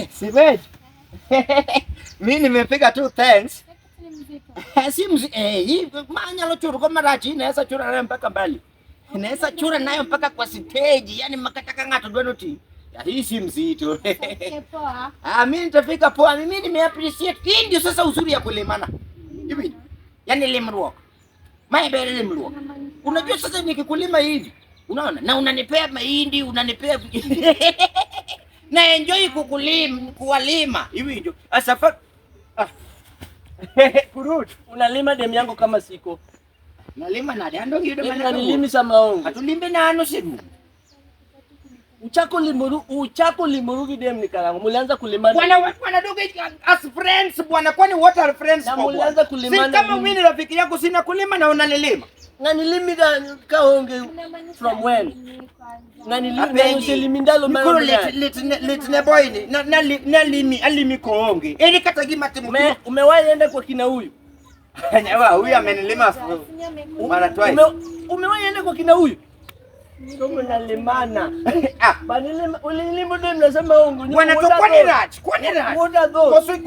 Simeji. Mimi nimepiga tu thanks. Si hii manya lo churu kwa marachi inaweza chura nayo mpaka mbali. Inaweza chura nayo mpaka kwa stage, yani makataka ngato dwanoti. Ya hii si mzito. Mimi nitafika poa. Mimi nimeappreciate. Hii ndio sasa uzuri ya kulemana. Hivi. Yaani lemruo. Maibele lemruo. Unajua sasa nikikulima hivi. Unaona? Na unanipea mahindi, unanipea na enjoy kuwalima. Hivi ndio. Asafa Kurudi, unalima demu yangu kama siko. Nalima na dando ngido maana nilimi sama ongo. Atulimbe na ano sidu. Uchako limurugi demu nikalangu. Mulianza kulima. Bwana dogo as friends bwana, kwani what are friends for? Na mulianza kulima. Si kama mimi ni rafiki yako sina kulima na unalelima. Na nilimi ka onge from when? Na nilimi uselimindalo mara. Litne boy ni na alimi ko onge. Eli katagima timu. Umewahi enda kwa kina huyu? Nyawa huyu amenilima mara twice. Umewahi enda kwa kina huyu? Somo na lemana. Banilima ulinilimo dem nasema ongo. Bwana to kwani rach? Kwani rach? What are those?